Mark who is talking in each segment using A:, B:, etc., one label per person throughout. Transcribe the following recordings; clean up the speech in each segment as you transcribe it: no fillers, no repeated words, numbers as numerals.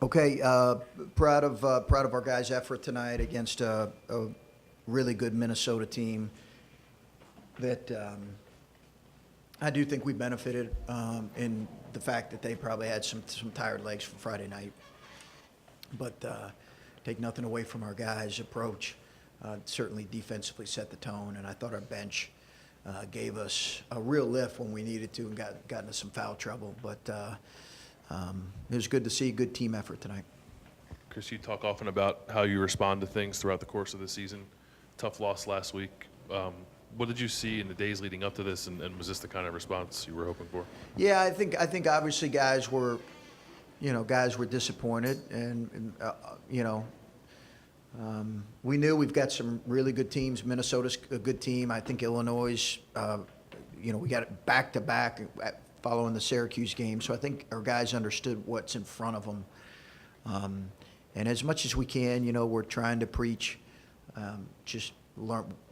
A: Okay, proud of our guys' effort tonight against a really good Minnesota team that I do think we benefited in the fact that they probably had some tired legs from Friday night. But take nothing away from our guys' approach. Certainly defensively set the tone, and I thought our bench gave us a real lift when we needed to and got into some foul trouble. But it was good to see good team effort tonight.
B: Chris, you talk often about how you respond to things throughout the course of the season. Tough loss last week. What did you see in the days leading up to this, and was this the kind of response you were hoping for?
A: Yeah, I think obviously guys were disappointed, and we knew we've got some really good teams. Minnesota's a good team. I think Illinois, we got it back to back following the Syracuse game, so I think our guys understood what's in front of them. And as much as we can, we're trying to preach just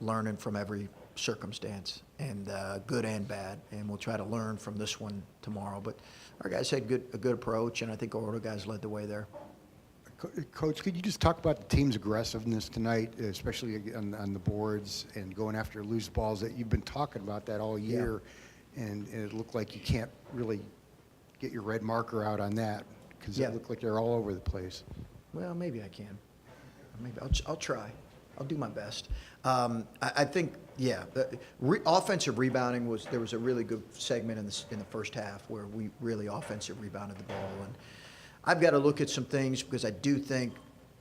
A: learning from every circumstance, and good and bad, and we'll try to learn from this one tomorrow. But our guys had a good approach, and I think our other guys led the way there.
C: Coach, could you just talk about the team's aggressiveness tonight, especially on the boards and going after loose balls? That you've been talking about that all year, and it looked like you can't really get your red marker out on that because it looked like they're all over the place.
A: Well, maybe I can. Maybe I'll try. I'll do my best. I think, offensive rebounding there was a really good segment in the first half where we really offensive rebounded the ball, and I've got to look at some things because I do think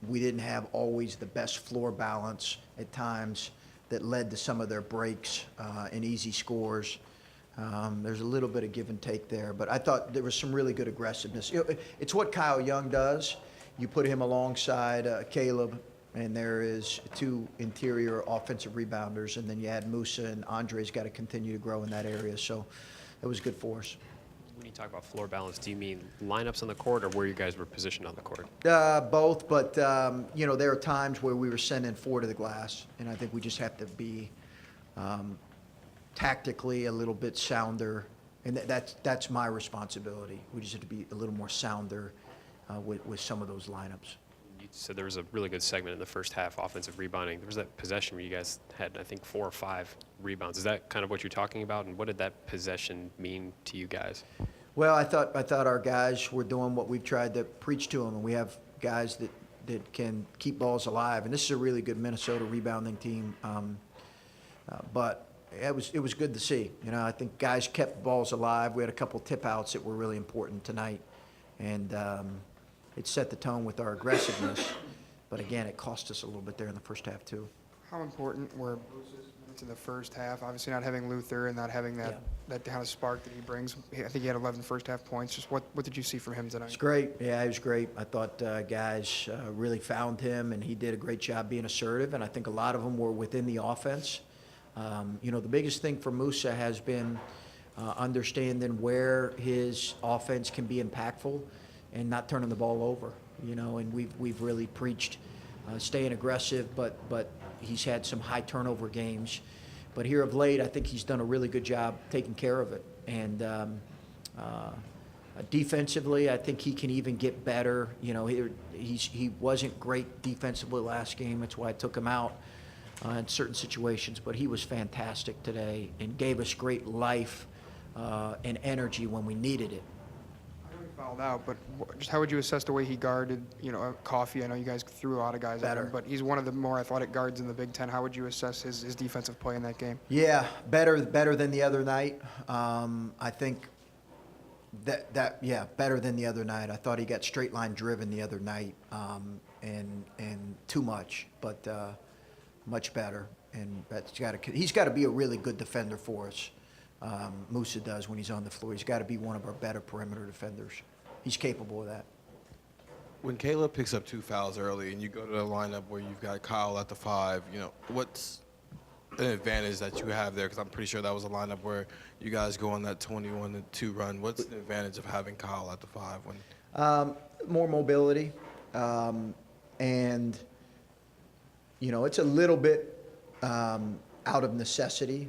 A: we didn't have always the best floor balance at times that led to some of their breaks and easy scores. There's a little bit of give and take there, but I thought there was some really good aggressiveness. It's what Kyle Young does. You put him alongside Caleb, and there is two interior offensive rebounders, and then you add Moussa, and Andre's got to continue to grow in that area. So it was good for us.
D: When you talk about floor balance, do you mean lineups on the court or where you guys were positioned on the court?
A: Both, but there are times where we were sending four to the glass, and I think we just have to be tactically a little bit sounder, and that's my responsibility. We just have to be a little more sounder with some of those lineups.
D: You said there was a really good segment in the first half, offensive rebounding. There was that possession where you guys had, I think, 4 or 5 rebounds. Is that kind of what you're talking about, and what did that possession mean to you guys?
A: Well, I thought our guys were doing what we've tried to preach to them, and we have guys that can keep balls alive, and this is a really good Minnesota rebounding team. But it was good to see. I think guys kept balls alive. We had a couple tip outs that were really important tonight, and it set the tone with our aggressiveness. But again, it cost us a little bit there in the first half too.
E: How important were Bruce's minutes in the first half? Obviously not having Luther and not having that kind of spark that he brings. I think he had 11 first half points. Just what did you see from him tonight?
A: It's great. Yeah, he was great. I thought guys really found him, and he did a great job being assertive, and I think a lot of them were within the offense. The biggest thing for Moussa has been understanding where his offense can be impactful and not turning the ball over, and we've really preached staying aggressive, but he's had some high turnover games. But here of late, I think he's done a really good job taking care of it. And defensively, I think he can even get better. He wasn't great defensively last game. That's why I took him out in certain situations. But he was fantastic today and gave us great life and energy when we needed it.
E: Fouled out, but just how would you assess the way he guarded, Coffee? I know you guys threw a lot of guys at him, but he's one of the more athletic guards in the Big Ten. How would you assess his defensive play in that game?
A: Yeah, better than the other night. I think better than the other night. I thought he got straight line driven the other night, and too much, but much better. And he's got to be a really good defender for us. Moussa does when he's on the floor. He's got to be one of our better perimeter defenders. He's capable of that.
F: When Caleb picks up 2 fouls early and you go to the lineup where you've got Kyle at the 5, what's an advantage that you have there? Because I'm pretty sure that was a lineup where you guys go on that 21-2 run. What's the advantage of having Kyle at the 5?
A: More mobility, and it's a little bit out of necessity.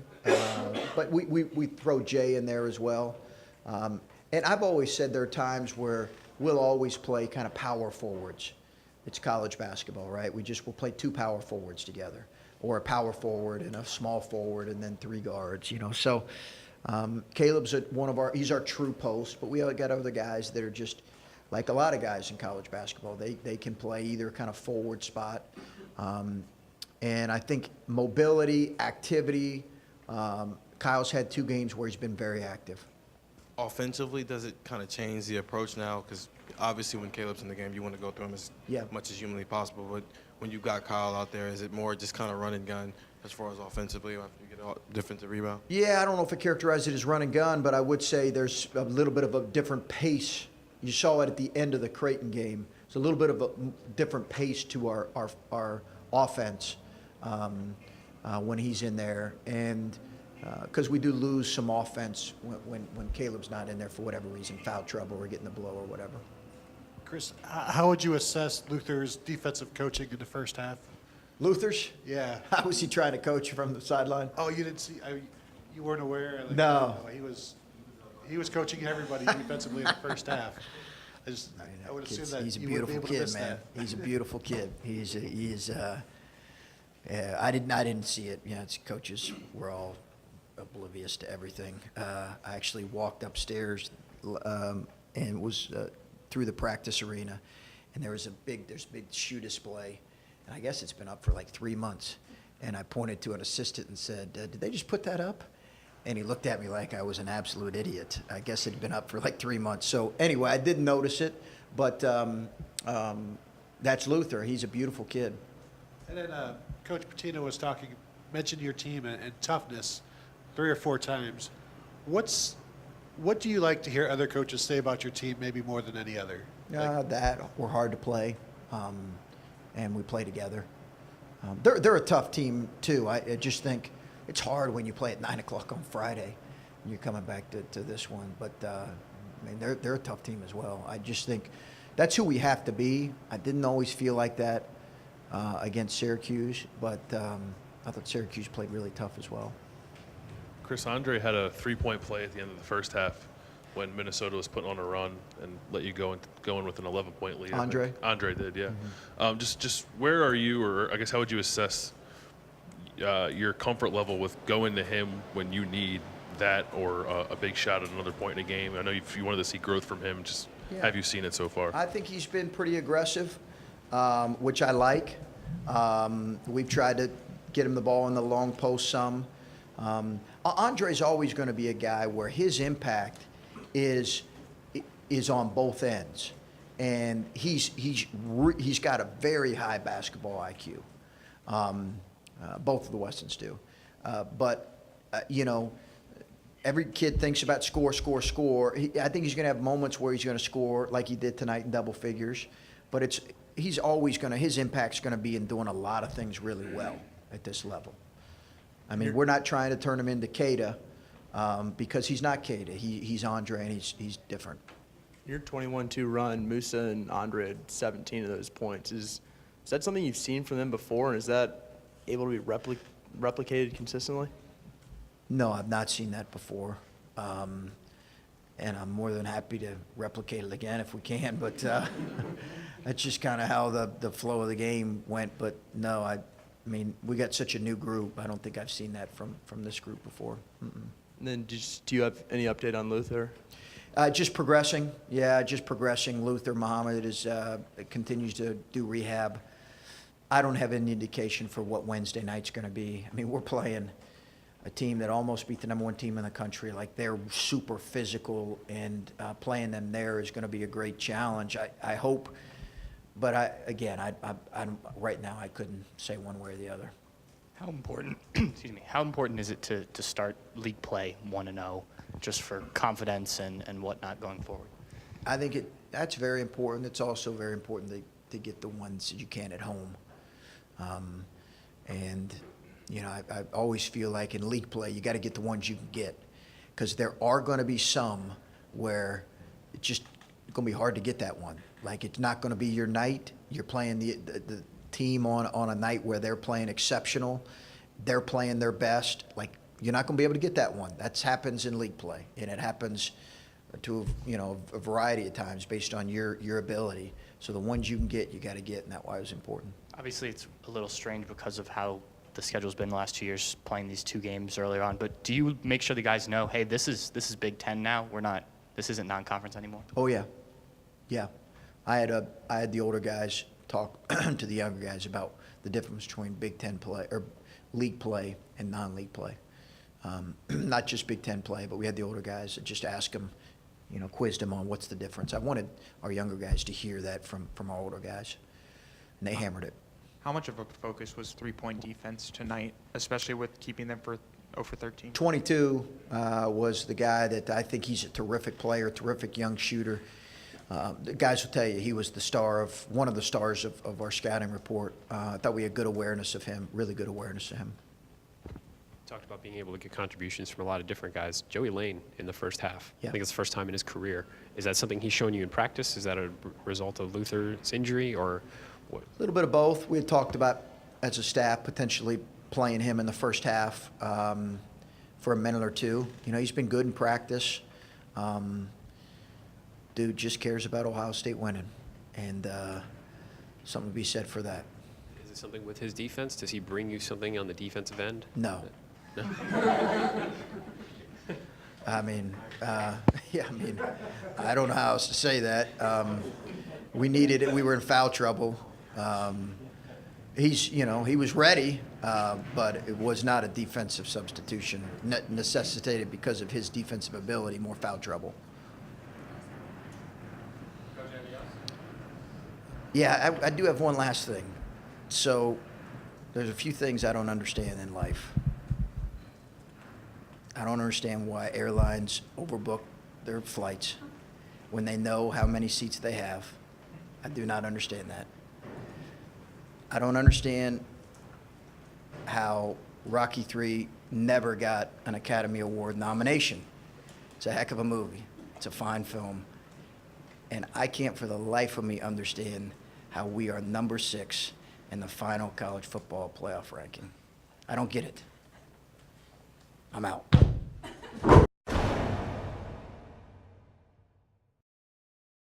A: But we throw Jay in there as well. And I've always said there are times where we'll always play kind of power forwards. It's college basketball, right? We'll play two power forwards together, or a power forward and a small forward and then three guards, you know. So Caleb's he's our true post, but we got other guys that are just like a lot of guys in college basketball. They can play either kind of forward spot. And I think mobility, activity, Kyle's had 2 games where he's been very active.
F: Offensively, does it kind of change the approach now? Because obviously when Caleb's in the game, you want to go through him as much as humanly possible. But when you got Kyle out there, is it more just kind of run and gun as far as offensively after you get a defensive rebound?
A: Yeah, I don't know if I characterize it as run and gun, but I would say there's a little bit of a different pace. You saw it at the end of the Creighton game. It's a little bit of a different pace to our offense when he's in there. And because we do lose some offense when Caleb's not in there for whatever reason, foul trouble or getting the blow or whatever.
G: Chris, how would you assess Luther's defensive coaching in the first half?
A: Luther's?
G: Yeah.
A: How was he trying to coach from the sideline?
G: Oh, you didn't see? You weren't aware? Like,
A: No.
G: He was coaching everybody defensively in the first half. I would assume that
A: He's a
G: you would be
A: beautiful
G: able to
A: kid,
G: miss
A: man.
G: that.
A: He's a beautiful kid. I didn't see it. Yeah, it's coaches. We're all oblivious to everything. I actually walked upstairs and was through the practice arena, and there's a big shoe display, and I guess it's been up for like 3 months. And I pointed to an assistant and said, "Did they just put that up?" And he looked at me like I was an absolute idiot. I guess it had been up for like 3 months. So anyway, I didn't notice it, but that's Luther. He's a beautiful kid.
G: And then Coach Patino mentioned your team and toughness 3 or 4 times. What do you like to hear other coaches say about your team, maybe more than any other?
A: That we're hard to play, and we play together. They're a tough team too. I just think it's hard when you play at 9 o'clock on Friday, and you're coming back to this one. But I mean, they're a tough team as well. I just think that's who we have to be. I didn't always feel like that against Syracuse, but I thought Syracuse played really tough as well.
B: Chris, Andre had a 3-point play at the end of the first half when Minnesota was putting on a run and let you go in with an 11-point lead.
A: Andre?
B: Andre did, yeah. Just where are you, or I guess how would you assess your comfort level with going to him when you need that or a big shot at another point in a game? I know if you wanted to see growth from him, just have you seen it so far?
A: I think he's been pretty aggressive, which I like. We've tried to get him the ball in the long post some. Andre's always going to be a guy where his impact is on both ends, and he's got a very high basketball IQ. Both of the Westons do, but you know, every kid thinks about score. I think he's going to have moments where he's going to score like he did tonight in double figures, but his impact's going to be in doing a lot of things really well at this level. I mean, we're not trying to turn him into Keita because he's not Keita. He's Andre, and he's different.
H: Your 21-2 run, Moussa and Andre had 17 of those points. Is that something you've seen from them before, and is that able to be replicated consistently?
A: No, I've not seen that before. And I'm more than happy to replicate it again if we can, but that's just kind of how the flow of the game went. But no, I mean, we got such a new group. I don't think I've seen that from this group before. Mm-mm.
H: And then do you have any update on Luther?
A: Just progressing. Yeah, just progressing. Luther Muhammad continues to do rehab. I don't have any indication for what Wednesday night's going to be. I mean, we're playing a team that almost beat the number 1 team in the country. Like, they're super physical, and playing them there is going to be a great challenge. I hope, but I'm right now I couldn't say one way or the other.
I: How important, excuse me, how important is it to start league play 1-0 just for confidence and whatnot going forward?
A: I think that's very important. It's also very important to get the ones you can at home. And, you know, I always feel like in league play, you got to get the ones you can get, because there are going to be some where it's just going to be hard to get that one. Like, it's not going to be your night. You're playing the team on a night where they're playing exceptional. They're playing their best. Like, you're not going to be able to get that one. That happens in league play, and it happens to a variety of times based on your ability. So the ones you can get, you got to get, and that's why it was important.
I: Obviously, it's a little strange because of how the schedule's been the last 2 years, playing these 2 games earlier on. But do you make sure the guys know, hey, this is Big Ten now? This isn't non-conference anymore?
A: Oh yeah, yeah. I had the older guys talk to the younger guys about the difference between Big Ten play or league play and non-league play. Not just Big Ten play, but we had the older guys that just ask them, quizzed them on what's the difference. I wanted our younger guys to hear that from our older guys, and they hammered it.
J: How much of a focus was three-point defense tonight, especially with keeping them for 0 for 13?
A: 22 was the guy that I think he's a terrific player, terrific young shooter. The guys will tell you he was one of the stars of our scouting report. I thought we had good awareness of him, really good awareness of him.
D: Talked about being able to get contributions from a lot of different guys. Joey Lane in the first half.
A: Yeah.
D: I think it's the first time in his career. Is that something he's shown you in practice? Is that a result of Luther's injury or what?
A: A little bit of both. We had talked about, as a staff, potentially playing him in the first half for a minute or two. He's been good in practice. Dude just cares about Ohio State winning, and something to be said for that.
D: Is it something with his defense? Does he bring you something on the defensive end?
A: No.
D: No?
A: I mean, I don't know how else to say that. We needed it. We were in foul trouble. He was ready, but it was not a defensive substitution. Necessitated because of his defensive ability, more foul trouble. Yeah, I do have one last thing. So there's a few things I don't understand in life. I don't understand why airlines overbook their flights when they know how many seats they have. I do not understand that. I don't understand how Rocky III never got an Academy Award nomination. It's a heck of a movie. It's a fine film. And I can't for the life of me understand how we are number 6 in the final college football playoff ranking. I don't get it. I'm out.